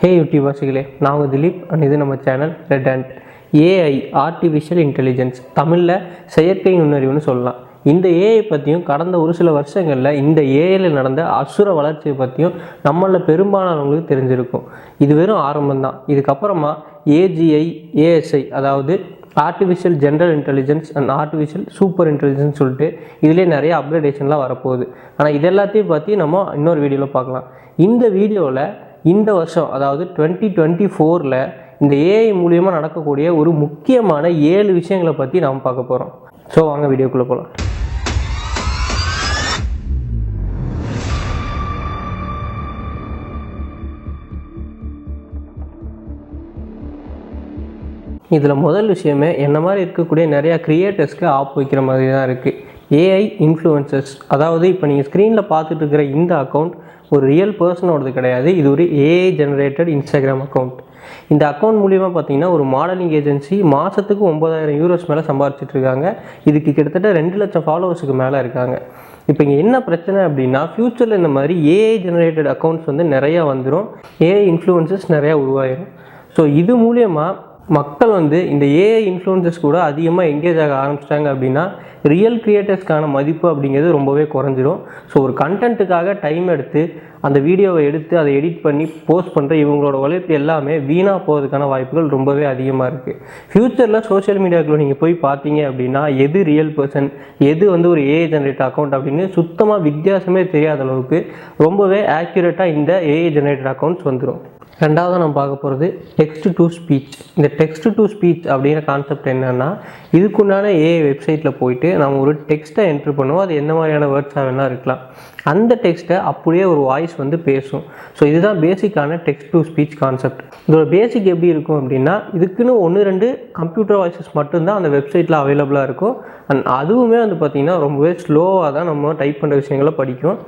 ஹே யூடியூபர்ஸுகளே, நான் உங்கள் திலீப் அண்ட் இது நம்ம channel red and AI artificial intelligence, தமிழில் செயற்கை நுண்ணறிவுன்னு சொல்லலாம். இந்த ஏஐ பற்றியும் கடந்த ஒரு சில வருஷங்களில் இந்த ஏஐயில் நடந்த அசுர வளர்ச்சியை பற்றியும் நம்மளில் பெரும்பாலானவங்களுக்கு தெரிஞ்சிருக்கும். இது வெறும் ஆரம்பம்தான். இதுக்கப்புறமா ஏஜிஐ, ஏஎஸ்ஐ, அதாவது artificial general intelligence and artificial super intelligence சொல்லிட்டு இதிலே நிறைய அப்கிரேடேஷன்லாம் வரப்போகுது. ஆனால் இது எல்லாத்தையும் பற்றி நம்ம இன்னொரு வீடியோவில் பார்க்கலாம். இந்த வீடியோவில் இந்த வருஷம், அதாவது 2024 இந்த ஏஐ மூலியமாக நடக்கக்கூடிய ஒரு முக்கியமான 7 விஷயங்களை பற்றி நாம் பார்க்க போகிறோம். ஸோ வாங்க வீடியோக்குள்ளே போகலாம். இதில் முதல் விஷயமே என்ன மாதிரி இருக்கக்கூடிய நிறையா க்ரியேட்டர்ஸ்க்கு ஆப் வைக்கிற மாதிரி தான் இருக்குது. ஏஐ இன்ஃப்ளூயன்சர்ஸ், அதாவது இப்போ நீங்கள் ஸ்க்ரீனில் பார்த்துட்டு இருக்கிற இந்த அக்கௌண்ட் ஒரு ரியல் பர்சனோடது கிடையாது. இது ஒரு ஏஐ ஜெனரேட்டட் இன்ஸ்டாகிராம் அக்கௌண்ட். இந்த அக்கௌண்ட் மூலிமா பார்த்தீங்கன்னா ஒரு மாடலிங் ஏஜென்சி மாதத்துக்கு 9,000 யூரோஸ் மேலே சம்பாரிச்சிட்ருக்காங்க. இதுக்கு கிட்டத்தட்ட 2 லட்சம் ஃபாலோவர்ஸுக்கு மேலே இருக்காங்க. இப்போ இங்கே என்ன பிரச்சனை அப்படின்னா, ஃப்யூச்சரில் இந்த மாதிரி ஏஐ ஜெனரேட்டட் அக்கௌண்ட்ஸ் வந்து நிறையா வந்துடும், ஏஐ இன்ஃப்ளூயன்சஸ் நிறையா உருவாயிடும். ஸோ இது மூலயமா மக்கள் வந்து இந்த ஏஐ இன்ஃப்ளூயன்சஸ் கூட அதிகமாக எங்கேஜ் ஆக ஆரம்பிச்சிட்டாங்க அப்படின்னா ரியல் கிரியேட்டர்ஸ்க்கான மதிப்பு அப்படிங்கிறது ரொம்பவே குறைஞ்சிரும். ஸோ ஒரு கண்டென்ட்டுக்காக டைம் எடுத்து அந்த வீடியோவை எடுத்து அதை எடிட் பண்ணி போஸ்ட் பண்ணுற இவங்களோட உழைப்பு எல்லாமே வீணாக போகிறதுக்கான வாய்ப்புகள் ரொம்பவே அதிகமாக இருக்குது. ஃப்யூச்சரில் சோஷியல் மீடியாவுக்குள்ள நீங்கள் போய் பார்த்தீங்க அப்படின்னா எது ரியல் பர்சன், எது வந்து ஒரு ஏஐ ஜெனரேட்டட் அக்கௌண்ட் அப்படின்னு சுத்தமாக வித்தியாசமே தெரியாத அளவுக்கு ரொம்பவே ஆக்யூரேட்டாக இந்த ஏஐ ஜெனரேட்டட் அக்கௌண்ட்ஸ் வந்துடும். ரெண்டாவது நம்ம பார்க்க போகிறது டெக்ஸ்ட் டு ஸ்பீச். இந்த டெக்ஸ்ட் டு ஸ்பீச் அப்படிங்கிற கான்செப்ட் என்னென்னா, இதுக்குண்டான ஏஐ வெப்சைட்டில் போயிட்டு நம்ம ஒரு டெக்ஸ்ட்டை என்ட்ரு பண்ணுவோம். அது என்ன மாதிரியான வேர்ட்ஸாக வேணால் இருக்கலாம். அந்த டெக்ஸ்ட்டை அப்படியே ஒரு வாய்ஸ் வந்து பேசும். ஸோ இதுதான் பேசிக்கான டெக்ஸ்ட் டு ஸ்பீச் கான்செப்ட். இதோட பேசிக் எப்படி இருக்கும் அப்படின்னா, இதுக்குன்னு 1-2 கம்ப்யூட்டர் வாய்ஸஸ் மட்டும்தான் அந்த வெப்சைட்டில் அவைலபிளாக இருக்கும். அண்ட் அதுவுமே வந்து பார்த்திங்கன்னா ரொம்பவே ஸ்லோவாக தான் நம்ம டைப் பண்ணுற விஷயங்களை படிக்கும்.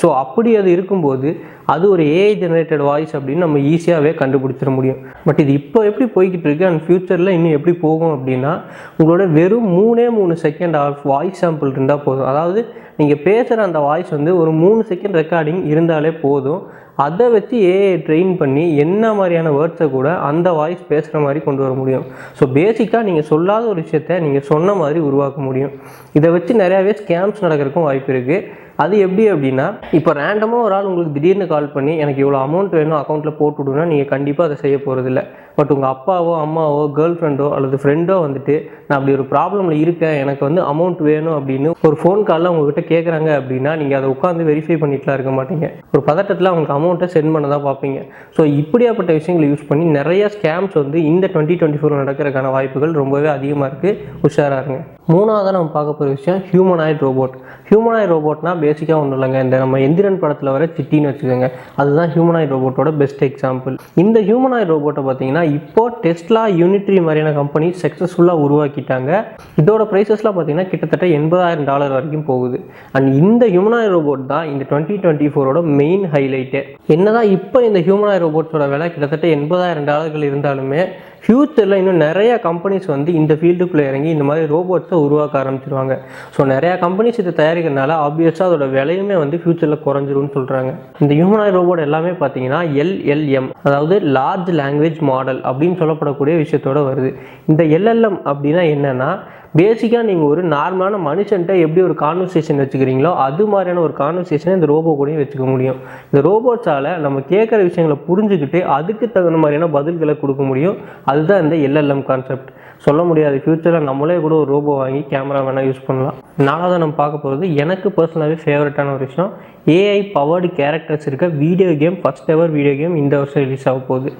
ஸோ அப்படி அது இருக்கும்போது அது ஒரு ஏஐ ஜெனரேட்டட் வாய்ஸ் அப்படின்னு நம்ம ஈஸியாகவே கண்டுபிடிச்சிட முடியும். பட் இது இப்போ எப்படி போய்கிட்டு இருக்கு அண்ட் ஃப்யூச்சரில் இன்னும் எப்படி போகும் அப்படின்னா, உங்களோட வெறும் 3 செகண்ட் ஆஃப் வாய்ஸ் சாம்பிள் இருந்தால் போதும். அதாவது நீங்கள் பேசுகிற அந்த வாய்ஸ் வந்து ஒரு 3 செகண்ட் ரெக்கார்டிங் இருந்தாலே போதும். அதை வச்சு ஏஐ ட்ரெயின் பண்ணி என்ன மாதிரியான வேர்ட்ஸை கூட அந்த வாய்ஸ் பேசுகிற மாதிரி கொண்டு வர முடியும். ஸோ பேசிக்காக நீங்கள் சொல்லாத ஒரு விஷயத்தை நீங்கள் சொன்ன மாதிரி உருவாக்க முடியும். இதை வச்சு நிறையாவே ஸ்கேம்ஸ் நடக்கிறதுக்கும் வாய்ப்பு இருக்குது. அது எப்படி அப்படின்னா, இப்போ ரேண்டமாக ஒரு ஆள் உங்களுக்கு திடீர்னு கால் பண்ணி எனக்கு இவ்வளோ அமௌண்ட் வேணும் அக்கௌண்ட்டில் போட்டு விடுனா நீங்கள் கண்டிப்பாக அதை செய்ய போகிறதில்ல. பட் உங்கள் அப்பாவோ அம்மாவோ கேர்ள் ஃப்ரெண்டோ அல்லது ஃப்ரெண்டோ வந்துட்டு நான் அப்படி ஒரு ப்ராப்ளமில் இருக்கேன், எனக்கு வந்து அமௌண்ட் வேணும் அப்படின்னு ஒரு ஃபோன் காலில் உங்கள்கிட்ட கேட்குறாங்க அப்படின்னா நீங்கள் அதை உட்காந்து வெரிஃபை பண்ணிட்டுலாம் இருக்க மாட்டீங்க. ஒரு பதட்டத்தில் அவங்களுக்கு அமௌண்ட்டை சென்ட் பண்ண தான் பார்ப்பீங்க. ஸோ இப்படியாப்பட்ட விஷயங்களை யூஸ் பண்ணி நிறைய ஸ்கேம்ஸ் வந்து இந்த 2024 நடக்கிறதுக்கான வாய்ப்புகள் ரொம்பவே அதிகமாக இருக்குது. உஷாராக இருங்க. மூணாவதாக நம்ம பார்க்க போகிற விஷயம் ஹியூமனாய்டு ரோபோட். ஹியூமனாய்டு ரோபோட்னால் பேசிக்காக ஒன்றும் இல்லைங்க, இந்த நம்ம எந்திரன் படத்தில் வர சிட்டின்னு வச்சுக்கோங்க, அதுதான் ஹியூமனாய்டு ரோபோட்டோட பெஸ்ட் எக்ஸாம்பிள். இந்த ஹியூமனாய்டு ரோபோட்டை பார்த்தீங்கன்னா இப்போ டெஸ்லா, யூனிட்ரி மாதிரியான கம்பெனி சக்ஸஸ்ஃபுல்லாக உருவாக்கிட்டாங்க. இதோட ப்ரைஸஸ்லாம் பார்த்தீங்கன்னா கிட்டத்தட்ட $80,000 வரைக்கும் போகுது. அண்ட் இந்த ஹியூமனாய்டு ரோபோட் தான் இந்த 2024 மெயின் ஹைலைட்டே. என்னதான் இப்போ இந்த ஹியூமனாய்டு ரோபோட்ஸோட விலை கிட்டத்தட்ட $80,000 இருந்தாலுமே ஃப்யூச்சரில் இன்னும் நிறையா கம்பெனிஸ் வந்து இந்த ஃபீல்டுக்குள்ளே இறங்கி இந்த மாதிரி ரோபோட்ஸை உருவாக்க ஆரம்பிச்சிருவாங்க. ஸோ நிறையா கம்பெனிஸ் இதை தயாரிக்கிறதுனால ஆப்வியஸாக அதோட விலையுமே வந்து ஃப்யூச்சரில் குறைஞ்சிரும்னு சொல்கிறாங்க. இந்த ஹியூமனாய்டு ரோபோட் எல்லாமே பார்த்தீங்கன்னா LLM, அதாவது லார்ஜ் லாங்குவேஜ் மாடல் அப்படின்னு சொல்லப்படக்கூடிய விஷயத்தோடு வருது. இந்த LLM அப்படின்னா என்னென்னா, பேசிக்காக நீங்கள் ஒரு நார்மலான மனுஷன்ட்ட எப்படி ஒரு கான்வர்சேஷன் வச்சுக்கிறீங்களோ அது மாதிரியான ஒரு கான்வர்சேஷனை இந்த ரோபோ கூடயும் வச்சுக்க முடியும். இந்த ரோபோட்ஸால் நம்ம கேட்குற விஷயங்களை புரிஞ்சுக்கிட்டு அதுக்கு தகுந்த மாதிரியான பதில்களை கொடுக்க முடியும். அதுதான் இந்த LLM கான்செப்ட். சொல்ல முடியாது, ஃப்யூச்சரில் நம்மளே கூட ஒரு ரோபோ வாங்கி கேமரா வேணால் யூஸ் பண்ணலாம். நாலாவது நம்ம பார்க்க போகிறது எனக்கு பர்சனலாகவே ஃபேவரட்டான ஒரு விஷயம், ஏஐ பவர்டு கேரக்டர்ஸ் இருக்க வீடியோ கேம். ஃபஸ்ட் எவர் வீடியோ கேம் இந்த வருஷம் ரிலீஸ் ஆக போகுது.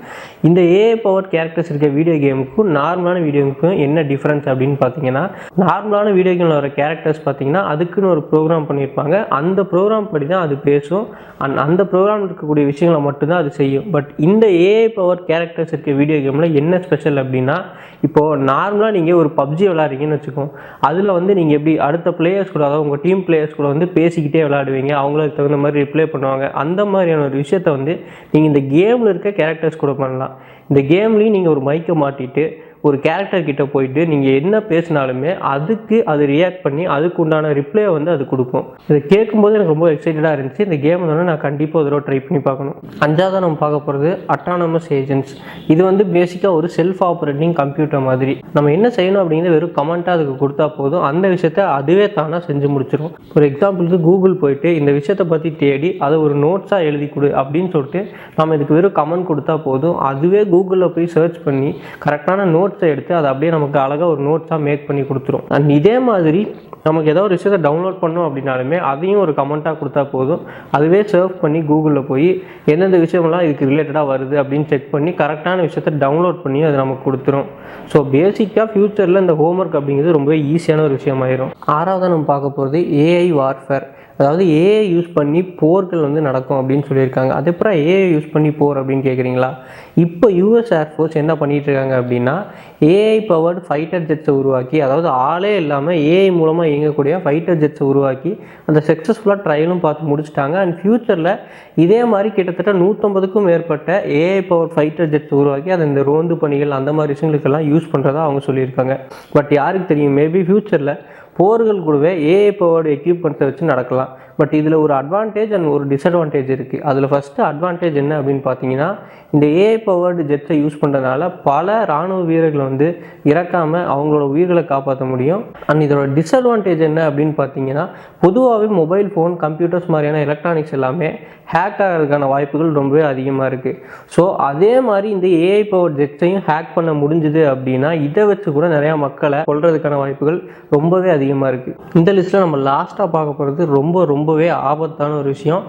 இந்த ஏஐ பவர்டு கேரக்டர்ஸ் இருக்க வீடியோ கேமுக்கும் நார்மலான வீடியோ கேமுக்கும் என்ன டிஃப்ரென்ஸ் அப்படின்னு பார்த்தீங்கன்னா, நார்மலான வீடியோ கேமில் வர கேரக்டர்ஸ் பார்த்தீங்கன்னா அதுக்குன்னு ஒரு ப்ரோக்ராம் பண்ணியிருப்பாங்க. அந்த ப்ரோக்ராம் படி தான் அது பேசும். அந்த ப்ரோக்ராம் இருக்கக்கூடிய விஷயங்களை மட்டும்தான் அது செய்யும். பட் இந்த ஏஐ பவர் கேரக்டர்ஸ் இருக்க வீடியோ கேமில் என்ன ஸ்பெஷல் அப்படின்னா, இப்போது நார்மலாக நீங்கள் ஒரு பப்ஜி விளையாடுறீங்கன்னு வச்சுக்கோங்க, அதில் வந்து நீங்கள் எப்படி அடுத்த பிளேயர்ஸ் கூட, அதாவது உங்கள் டீம் பிளேயர்ஸ் கூட வந்து பேசிக்கிட்டே விளையாடுவீங்க, அவங்களுக்கு தகுந்த மாதிரி ரிப்ளை பண்ணுவாங்க. அந்த மாதிரியான ஒரு விஷயத்தை வந்து நீங்கள் இந்த கேமில் இருக்க கேரக்டர்ஸ் கூட பண்ணலாம். இந்த கேம்லேயும் நீங்கள் ஒரு மைக்கை மாட்டிட்டு ஒரு கேரக்டர் கிட்ட போயிட்டு நீங்கள் என்ன பேசினாலுமே அதுக்கு அது ரியாக்ட் பண்ணி அதுக்கு உண்டான ரிப்ளை வந்து அது கொடுக்கும். இதை கேட்கும்போது எனக்கு ரொம்ப எக்ஸைட்டடாக இருந்துச்சு. இந்த கேம் வந்து நான் கண்டிப்பாக ஒரு தடவை ட்ரை பண்ணி பார்க்கணும். 5ஆவதாக நம்ம பார்க்க போகிறது அட்டானமஸ் ஏஜென்ட்ஸ். இது வந்து பேசிக்காக ஒரு செல்ஃப் ஆப்ரேட்டிங் கம்ப்யூட்டர் மாதிரி. நம்ம என்ன செய்யணும் அப்படிங்கிறது வெறும் கமெண்ட்டாக அதுக்கு கொடுத்தா போதும், அந்த விஷயத்தை அதுவே தானாக செஞ்சு முடிச்சிடும். ஒரு எக்ஸாம்பிளுக்கு கூகுள் போயிட்டு இந்த விஷயத்தை பற்றி தேடி அதை ஒரு நோட்ஸாக எழுதி கொடு அப்படின்னு சொல்லிட்டு நம்ம இதுக்கு வெறும் கமெண்ட் கொடுத்தா போதும், அதுவே கூகுளில் போய் சர்ச் பண்ணி கரெக்டான நோட்ஸை எடுத்து அதை அப்படியே நமக்கு அழகாக ஒரு நோட்ஸாக மேக் பண்ணி கொடுத்துரும். அண்ட் இதே மாதிரி நமக்கு ஏதோ ஒரு விஷயத்தை டவுன்லோட் பண்ணோம் அப்படின்னாலுமே அதையும் ஒரு கமெண்ட்டாக கொடுத்தா போதும், அதுவே சர்ச் பண்ணி கூகுளில் போய் எந்தெந்த விஷயமெல்லாம் இதுக்கு ரிலேட்டடாக வருது அப்படின்னு செக் பண்ணி கரெக்டான விஷயத்தை டவுன்லோட் பண்ணி அது நமக்கு கொடுத்துரும். ஸோ பேசிக்காக ஃப்யூச்சரில் இந்த ஹோம்ஒர்க் அப்படிங்கிறது ரொம்பவே ஈஸியான ஒரு விஷயமாயிரும். 6ஆவதாக நம்ம பார்க்க போகிறது ஏஐ வார்ஃபேர். அதாவது ஏஐ யூஸ் பண்ணி போர்கள் வந்து நடக்கும் அப்படின்னு சொல்லியிருக்காங்க. அது அப்புறம் ஏஐ யூஸ் பண்ணி போர் அப்படின்னு கேட்குறீங்களா? இப்போ யூஎஸ் ஏர்ஃபோர்ஸ் என்ன பண்ணிகிட்டு இருக்காங்க அப்படின்னா ஏஐ பவர்டு ஃபைட்டர் ஜெட்ஸை உருவாக்கி, அதாவது ஆளே இல்லாமல் ஏஐ மூலமாக இயங்கக்கூடிய ஃபைட்டர் ஜெட்ஸை உருவாக்கி அந்த சக்ஸஸ்ஃபுல்லாக ட்ரையலும் பார்த்து முடிச்சிட்டாங்க. அண்ட் ஃப்யூச்சரில் இதே மாதிரி கிட்டத்தட்ட 150க்கும் மேற்பட்ட ஏஐ பவர் ஃபைட்டர் ஜெட்ஸ் உருவாக்கி அதை இந்த ரோந்து பணிகள் அந்த மாதிரி விஷயங்களுக்கெல்லாம் யூஸ் பண்ணுறதா அவங்க சொல்லியிருக்காங்க. பட் யாருக்கு தெரியும், மேபி ஃப்யூச்சரில் போர்கள் கூடவே ஏஐ பவர்டு எக்யூப்மெண்ட்ஸை வச்சு நடக்கலாம். பட் இதில் ஒரு அட்வான்டேஜ் அண்ட் ஒரு டிஸ்அட்வான்டேஜ் இருக்குது. அதில் ஃபஸ்ட்டு அட்வான்டேஜ் என்ன அப்படின்னு பார்த்தீங்கன்னா, இந்த ஏஐ பவர்டு ஜெட்ஸை யூஸ் பண்ணுறதுனால பல இராணுவ வீரர்களை வந்து இறக்காமல் அவங்களோட உயிர்களை காப்பாற்ற முடியும். அண்ட் இதோட டிஸ்அட்வான்டேஜ் என்ன அப்படின்னு பார்த்தீங்கன்னா, பொதுவாகவே மொபைல் ஃபோன், கம்ப்யூட்டர்ஸ் மாதிரியான எலக்ட்ரானிக்ஸ் எல்லாமே ஹேக் ஆகிறதுக்கான வாய்ப்புகள் ரொம்பவே அதிகமாக இருக்குது. ஸோ அதே மாதிரி இந்த ஏஐ பவர் ஜெட்ஸையும் ஹேக் பண்ண முடிஞ்சுது அப்படின்னா இதை வச்சு கூட நிறையா மக்களை கொல்றதுக்கான வாய்ப்புகள் ரொம்பவே அதிகமாக இருக்குது. இந்த லிஸ்ட்டில் நம்ம லாஸ்ட்டாக பார்க்க போகிறது ரொம்பவே ஆபத்தான ஒரு விஷயம்,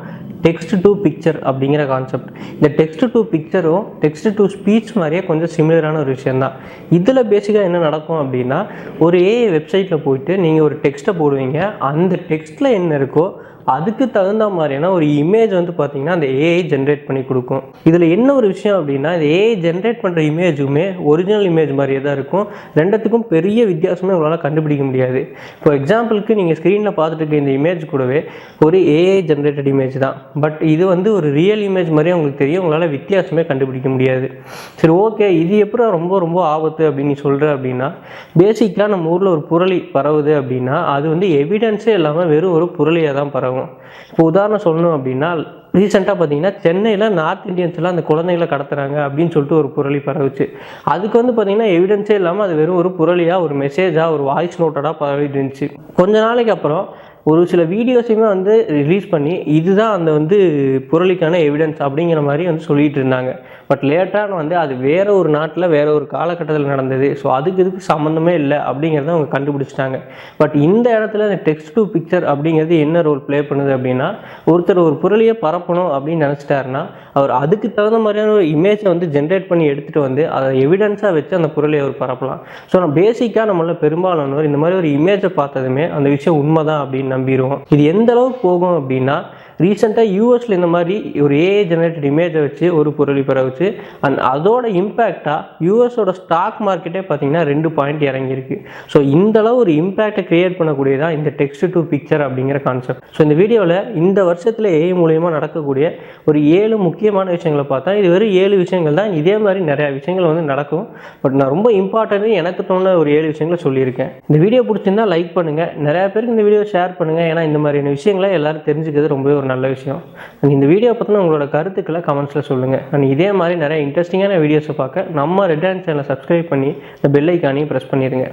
டெக்ஸ்ட் டு பிக்சர் அப்படிங்கிற கான்செப்ட். இந்த டெக்ஸ்ட் டு பிக்சரும் டெக்ஸ்ட் டு ஸ்பீச் மாதிரியே கொஞ்சம் சிமிலரான ஒரு விஷயந்தான். இதில் பேசிக்காக என்ன நடக்கும் அப்படின்னா, ஒரு ஏஐ வெப்சைட்டில் போயிட்டு நீங்கள் ஒரு டெக்ஸ்ட்டை போடுவீங்க, அந்த டெக்ஸ்ட்டில் என்ன இருக்கோ அதுக்கு தகுந்த மாதிரியான ஒரு இமேஜ் வந்து பார்த்தீங்கன்னா அந்த ஏஐ ஜென்ரேட் பண்ணி கொடுக்கும். இதில் என்ன ஒரு விஷயம் அப்படின்னா, இந்த ஏஐ ஜென்ரேட் பண்ணுற இமேஜுமே ஒரிஜினல் இமேஜ் மாதிரியே தான் இருக்கும். ரெண்டுத்துக்கும் பெரிய வித்தியாசமே உங்களால் கண்டுபிடிக்க முடியாது. இப்போ எக்ஸாம்பிளுக்கு நீங்கள் ஸ்க்ரீனில் பார்த்துட்டு இருக்க இந்த இமேஜ் கூடவே ஒரு ஏஐ ஜென்ரேட்டட் இமேஜ் தான், பட் இது வந்து ஒரு ரியல் இமேஜ் மாதிரியே உங்களுக்கு தெரியும், உங்களால் வித்தியாசமே கண்டுபிடிக்க முடியாது. சரி, ஓகே, இது எப்படி ரொம்ப ஆபத்து அப்படின்னு சொல்கிற அப்படின்னா, பேசிக்காக நம்ம ஊரில் ஒரு புரளி பரவுது அப்படின்னா அது வந்து எவிடன்ஸே இல்லாமல் வெறும் ஒரு புரளியாக தான் பரவும். இப்போ உதாரணம் சொல்லணும் அப்படின்னா, ரீசெண்டாக பார்த்தீங்கன்னா சென்னையில் நார்த் இந்தியன்ஸ்லாம் அந்த குழந்தைகளை கடத்துறாங்க அப்படின்னு சொல்லிட்டு ஒரு புரளி பரவுச்சு. அதுக்கு வந்து பார்த்தீங்கன்னா எவிடன்ஸே இல்லாமல் அது வெறும் ஒரு புரளியாக, ஒரு மெசேஜாக, ஒரு வாய்ஸ் நோட்டடாக பரவிட்டு இருந்துச்சு. கொஞ்ச நாளைக்கு அப்புறம் ஒரு சில வீடியோஸையுமே வந்து ரிலீஸ் பண்ணி இதுதான் அந்த வந்து புரளிக்கான எவிடன்ஸ் அப்படிங்கிற மாதிரி வந்து சொல்லிகிட்டு இருந்தாங்க. பட் லேட்டாக வந்து அது வேறு ஒரு நாட்டில் வேறு ஒரு காலகட்டத்தில் நடந்தது, ஸோ இதுக்கு சம்மந்தமே இல்லை அப்படிங்கிறத அவங்க கண்டுபிடிச்சிட்டாங்க. பட் இந்த இடத்துல இந்த டெக்ஸ்ட் டு பிக்சர் அப்படிங்கிறது என்ன ரோல் ப்ளே பண்ணுது அப்படின்னா, ஒருத்தர் ஒரு புரளியை பரப்பணும் அப்படின்னு நினச்சிட்டாருன்னா அவர் அதுக்கு தகுந்த மாதிரியான ஒரு இமேஜை வந்து ஜென்ரேட் பண்ணி எடுத்துகிட்டு வந்து அதை எவிடன்ஸாக வச்சு அந்த புரளியை அவர் பரப்பலாம். ஸோ நம்ம பேசிக்காக நம்மள பெரும்பாலானவர் இந்த மாதிரி ஒரு இமேஜை பார்த்ததுமே அந்த விஷயம் உண்மை தான் அப்படின்னு நம்பிடுவோம். இது எந்த அளவுக்கு போகும் அப்படின்னா, ரீசெண்டாக யூஎஸில் இந்த மாதிரி ஒரு ஏஐ ஜெனரேட்டட் இமேஜை வச்சு ஒரு புரளி பரவுச்சு. அண்ட் அதோட இம்பேக்டாக யூஎஸோட ஸ்டாக் மார்க்கெட்டே பார்த்தீங்கன்னா 2 பாயிண்ட் இறங்கியிருக்கு. ஸோ இந்தளவு ஒரு இம்பேக்டை க்ரியேட் பண்ணக்கூடியதான் இந்த டெக்ஸ்ட் டு பிக்சர் அப்படிங்கிற கான்செப்ட். ஸோ இந்த வீடியோவில் இந்த வருஷத்தில் ஏஐ மூலயமா நடக்கக்கூடிய ஒரு 7 முக்கியமான விஷயங்களை பார்த்தா, இது வெறும் 7 விஷயங்கள் தான். இதே மாதிரி நிறையா விஷயங்கள் வந்து நடக்கும். பட் நான் ரொம்ப இம்பார்ட்டன்ட் எனக்கு தோணுன ஒரு 7 விஷயங்களை சொல்லியிருக்கேன். இந்த வீடியோ பிடிச்சிருந்தா லைக் பண்ணுங்கள், நிறையா பேருக்கு இந்த வீடியோ ஷேர் பண்ணுங்கள். ஏன்னா இந்த மாதிரியான விஷயங்களை எல்லோரும் தெரிஞ்சுக்கிறது ரொம்பவே ஒரு நல்ல விஷயம். இந்த வீடியோ பற்றின உங்களோட கருத்துக்களை கமெண்ட்ஸில் சொல்லுங்கள். அண்ட் இதே மாதிரி நிறைய இன்ட்ரெஸ்டிங்கான வீடியோஸை பார்க்க நம்ம ரெட் ஹேண்ட் சேனலை சப்ஸ்கிரைப் பண்ணி இந்த பெல் ஐக்கானையும் ப்ரெஸ் பண்ணிடுங்க.